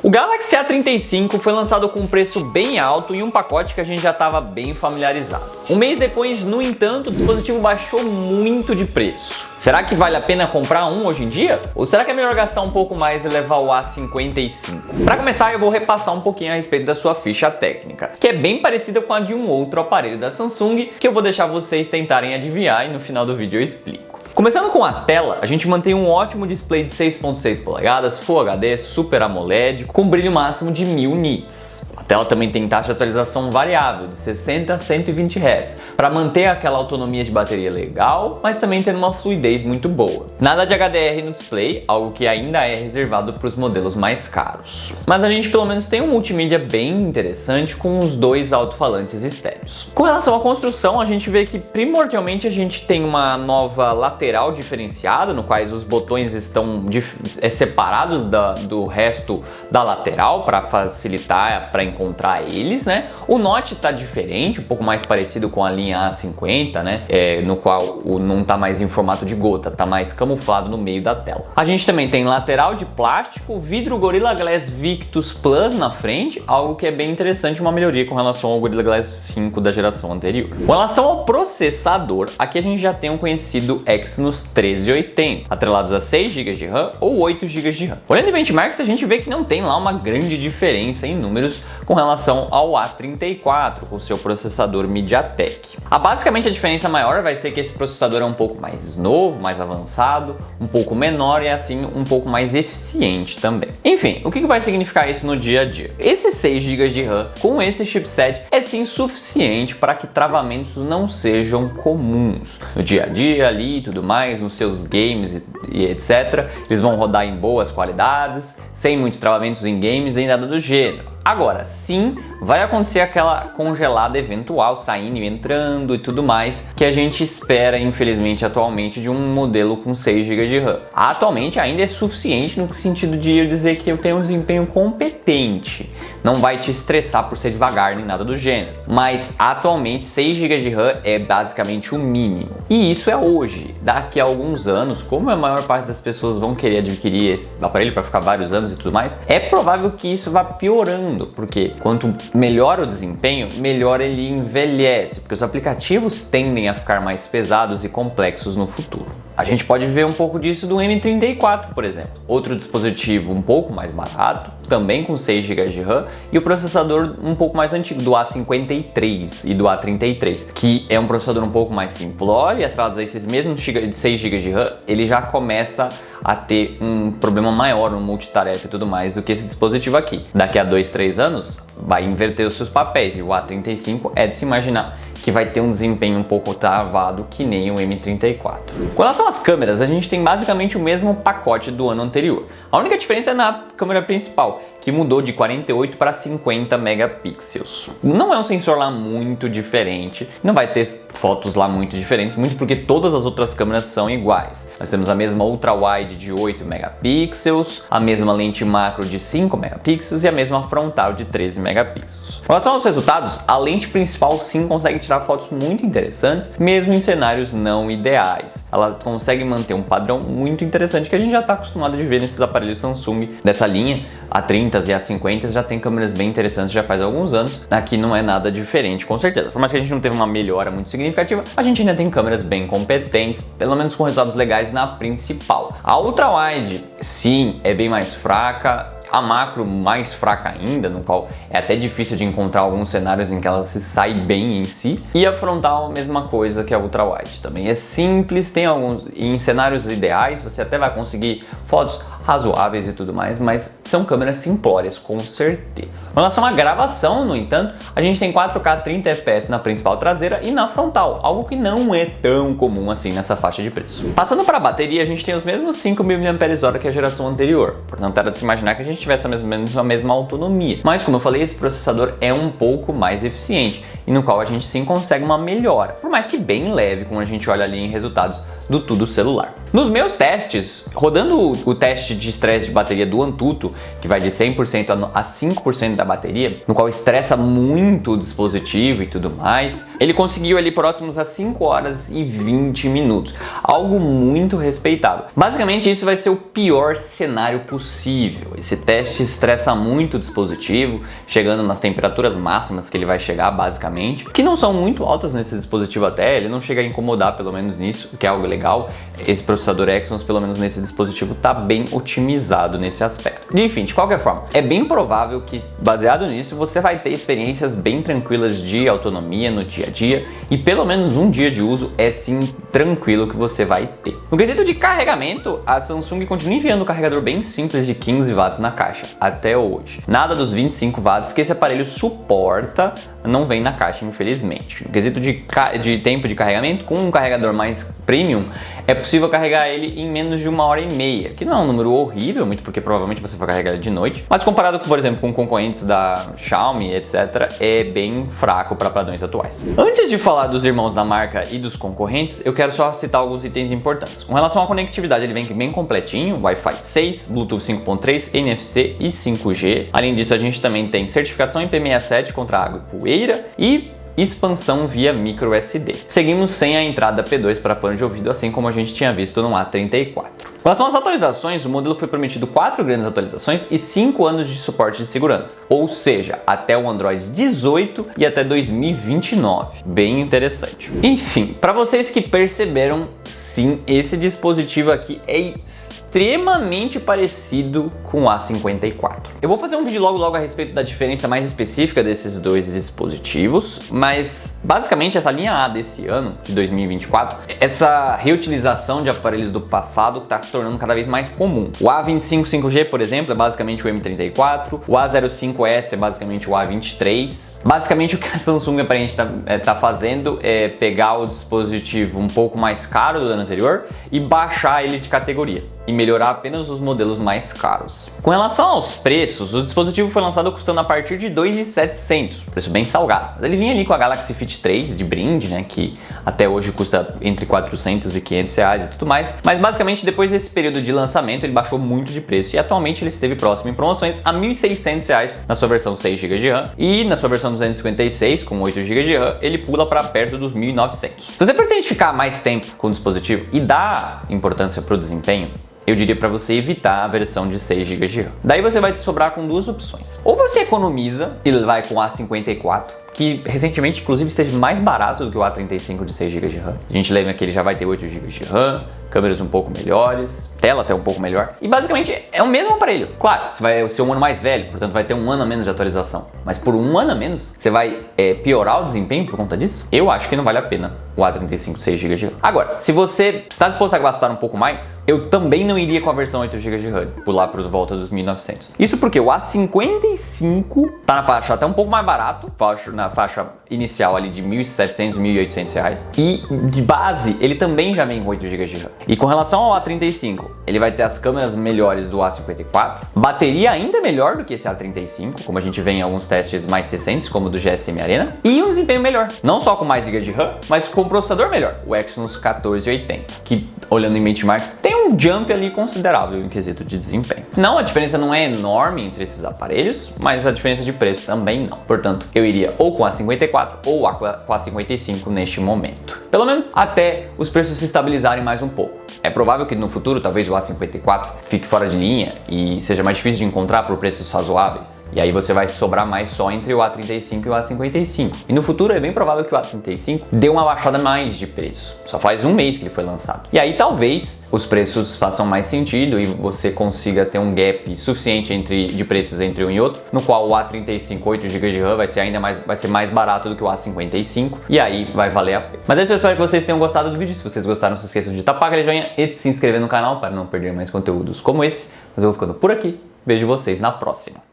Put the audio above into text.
O Galaxy A35 foi lançado com um preço bem alto e um pacote que a gente já estava bem familiarizado. Um mês depois, no entanto, o dispositivo baixou muito de preço. Será que vale a pena comprar um hoje em dia? Ou será que é melhor gastar um pouco mais e levar o A55? Para começar, eu vou repassar um pouquinho a respeito da sua ficha técnica, que é bem parecida com a de um outro aparelho da Samsung, que eu vou deixar vocês tentarem adivinhar e no final do vídeo eu explico. Começando com a tela, a gente mantém um ótimo display de 6.6 polegadas, Full HD, Super AMOLED, com brilho máximo de 1000 nits. A tela também tem taxa de atualização variável de 60 a 120 Hz, para manter aquela autonomia de bateria legal, mas também tendo uma fluidez muito boa. Nada de HDR no display, algo que ainda é reservado para os modelos mais caros. Mas a gente pelo menos tem um multimídia bem interessante com os dois alto-falantes estéreos. Com relação à construção, a gente vê que primordialmente a gente tem uma nova lateral diferenciada, no qual os botões estão separados do resto da lateral para facilitar para encontrar eles, né? O Note está diferente, um pouco mais parecido com a linha A50, né? No qual não está mais em formato de gota, está mais camuflado no meio da tela. A gente também tem lateral de plástico, vidro Gorilla Glass Victus Plus na frente, algo que é bem interessante, uma melhoria com relação ao Gorilla Glass 5 da geração anterior. Com relação ao processador, aqui a gente já tem um conhecido Exynos 1380, atrelados a 6 GB de RAM ou 8 GB de RAM. Olhando em benchmarks, a gente vê que não tem lá uma grande diferença em números com relação ao A34, com seu processador MediaTek. Basicamente a diferença maior vai ser que esse processador é um pouco mais novo, mais avançado, um pouco menor e assim um pouco mais eficiente também. Enfim, o que vai significar isso no dia a dia? Esses 6 GB de RAM com esse chipset é sim suficiente para que travamentos não sejam comuns. No dia a dia ali e tudo mais, nos seus games e etc. Eles vão rodar em boas qualidades, sem muitos travamentos em games nem nada do gênero. Agora, sim, vai acontecer aquela congelada eventual, saindo e entrando e tudo mais, que a gente espera, infelizmente, atualmente, de um modelo com 6 GB de RAM. Atualmente ainda é suficiente no sentido de eu dizer que eu tenho um desempenho competente. Não vai te estressar por ser devagar nem nada do gênero. Mas, atualmente, 6 GB de RAM é basicamente o mínimo. E isso é hoje. Daqui a alguns anos, como a maior parte das pessoas vão querer adquirir esse aparelho para ficar vários anos e tudo mais, é provável que isso vá piorando. Porque quanto melhor o desempenho, melhor ele envelhece, porque os aplicativos tendem a ficar mais pesados e complexos no futuro. A gente pode ver um pouco disso do M34, por exemplo. Outro dispositivo um pouco mais barato, também com 6 GB de RAM, e o processador um pouco mais antigo, do A53 e do A33, que é um processador um pouco mais simplório, e atrás a esses mesmos 6 GB de RAM, ele já começa a ter um problema maior no multitarefa e tudo mais do que esse dispositivo aqui. Daqui a 2, 3 anos, vai inverter os seus papéis, e o A35 é de se imaginar que vai ter um desempenho um pouco travado que nem o M34. Com relação às câmeras, a gente tem basicamente o mesmo pacote do ano anterior. A única diferença é na câmera principal, que mudou de 48 para 50 megapixels. Não é um sensor lá muito diferente, não vai ter fotos lá muito diferentes, muito porque todas as outras câmeras são iguais. Nós temos a mesma ultra-wide de 8 megapixels, a mesma lente macro de 5 megapixels e a mesma frontal de 13 megapixels. Com relação aos resultados, a lente principal sim consegue tirar fotos muito interessantes, mesmo em cenários não ideais. Ela consegue manter um padrão muito interessante que a gente já está acostumado de ver nesses aparelhos Samsung dessa linha. A 30 e a 50 já tem câmeras bem interessantes já faz alguns anos. Aqui não é nada diferente, com certeza. Por mais que a gente não teve uma melhora muito significativa, a gente ainda tem câmeras bem competentes, pelo menos com resultados legais na principal. A ultra-wide, sim, é bem mais fraca. A macro mais fraca ainda, no qual é até difícil de encontrar alguns cenários em que ela se sai bem em si. E a frontal, a mesma coisa que a ultra-wide. Também é simples, tem alguns, em cenários ideais você até vai conseguir fotos razoáveis e tudo mais, mas são câmeras simplórias, com certeza. Com relação à gravação, no entanto, a gente tem 4K 30 fps na principal traseira e na frontal, algo que não é tão comum assim nessa faixa de preço. Passando para a bateria, a gente tem os mesmos 5.000 mAh que a geração anterior, portanto era de se imaginar que a gente tivesse a mesma autonomia. Mas como eu falei, esse processador é um pouco mais eficiente e no qual a gente sim consegue uma melhora, por mais que bem leve quando a gente olha ali em resultados do Tudo Celular. Nos meus testes, rodando o teste de estresse de bateria do Antutu, que vai de 100% a 5% da bateria, no qual estressa muito o dispositivo e tudo mais, ele conseguiu ali próximos a 5 horas e 20 minutos, algo muito respeitável. Basicamente isso vai ser o pior cenário possível. Esse teste estressa muito o dispositivo, chegando nas temperaturas máximas que ele vai chegar basicamente, que não são muito altas nesse dispositivo até, ele não chega a incomodar pelo menos nisso, que é algo legal. Esse processador Exynos, pelo menos nesse dispositivo, tá bem otimizado nesse aspecto. Enfim, de qualquer forma, é bem provável que, baseado nisso, você vai ter experiências bem tranquilas de autonomia no dia a dia e pelo menos um dia de uso é sim tranquilo que você vai ter. No quesito de carregamento, a Samsung continua enviando um carregador bem simples de 15 watts na caixa, até hoje. Nada dos 25 watts que esse aparelho suporta não vem na caixa, infelizmente. No quesito de tempo de carregamento, com um carregador mais premium, é possível carregar ele em menos de 1h30, que não é um número horrível, muito porque provavelmente você vai carregar ele de noite, mas comparado, por exemplo, com concorrentes da Xiaomi, etc., é bem fraco para padrões atuais. Antes de falar dos irmãos da marca e dos concorrentes, eu quero só citar alguns itens importantes. Com relação à conectividade, ele vem bem completinho, Wi-Fi 6, Bluetooth 5.3, NFC e 5G. Além disso, a gente também tem certificação IP67 contra água e poeira e expansão via micro SD. Seguimos sem a entrada P2 para fone de ouvido, assim como a gente tinha visto no A34. Com relação às atualizações, o modelo foi prometido 4 grandes atualizações e 5 anos de suporte de segurança, ou seja, até o Android 18 e até 2029. Bem interessante. Enfim, para vocês que perceberam, sim, esse dispositivo aqui é extremamente parecido com o A54. Eu vou fazer um vídeo logo a respeito da diferença mais específica desses dois dispositivos, mas basicamente essa linha A desse ano, de 2024, essa reutilização de aparelhos do passado está se tornando cada vez mais comum. O A25 5G, por exemplo, é basicamente o M34, o A05S é basicamente o A23. Basicamente o que a Samsung aparentemente tá fazendo é pegar o dispositivo um pouco mais caro do ano anterior e baixar ele de categoria e melhorar apenas os modelos mais caros. Com relação aos preços, o dispositivo foi lançado custando a partir de R$ 2.700, preço bem salgado. Mas ele vinha ali com a Galaxy Fit 3 de brinde, né, que até hoje custa entre 400 e 500 reais e tudo mais. Mas basicamente depois desse período de lançamento ele baixou muito de preço e atualmente ele esteve próximo em promoções a R$ 1.600 na sua versão 6 GB de RAM e na sua versão 256 com 8 GB de RAM ele pula para perto dos 1.900. Se você pretende ficar mais tempo com o dispositivo e dar importância para o desempenho, eu diria para você evitar a versão de 6 GB de RAM. Daí você vai te sobrar com duas opções. Ou você economiza e vai com o A54, que recentemente inclusive esteve mais barato do que o A35 de 6 GB de RAM. A gente lembra que ele já vai ter 8 GB de RAM, câmeras um pouco melhores, tela até um pouco melhor. E basicamente é o mesmo aparelho. Claro, você vai ser um ano mais velho, portanto vai ter um ano a menos de atualização. Mas por um ano a menos, você vai piorar o desempenho por conta disso? Eu acho que não vale a pena o A35 6 GB de RAM. Agora, se você está disposto a gastar um pouco mais, eu também não iria com a versão 8 GB de RAM, pular por volta dos 1.900. Isso porque o A55 tá na faixa até um pouco mais barato, na faixa inicial ali de 1.700, 1.800 reais. E de base, ele também já vem com 8 GB de RAM. E com relação ao A35, ele vai ter as câmeras melhores do A54, bateria ainda melhor do que esse A35, como a gente vê em alguns testes mais recentes, como o do GSM Arena, e um desempenho melhor, não só com mais GB de RAM, mas com um processador melhor, o Exynos 1480, que, olhando em benchmarks, tem um jump ali considerável em quesito de desempenho. Não, a diferença não é enorme entre esses aparelhos, mas a diferença de preço também não. Portanto, eu iria ou com a A54 ou com a A55 neste momento. Pelo menos até os preços se estabilizarem mais um pouco. É provável que no futuro talvez o A54 fique fora de linha e seja mais difícil de encontrar por preços razoáveis. E aí você vai sobrar mais só entre o A35 e o A55. E no futuro é bem provável que o A35 dê uma baixada mais de preço. Só faz um mês que ele foi lançado. E aí talvez os preços façam mais sentido e você consiga ter um gap suficiente de preços entre um e outro, no qual o A35 8 GB de RAM vai ser mais barato do que o A55 e aí vai valer a pena. Mas é isso, eu espero que vocês tenham gostado do vídeo. Se vocês gostaram, não se esqueçam de tapar aquele joinha e de se inscrever no canal para não perder mais conteúdos como esse. Mas eu vou ficando por aqui. Vejo vocês na próxima.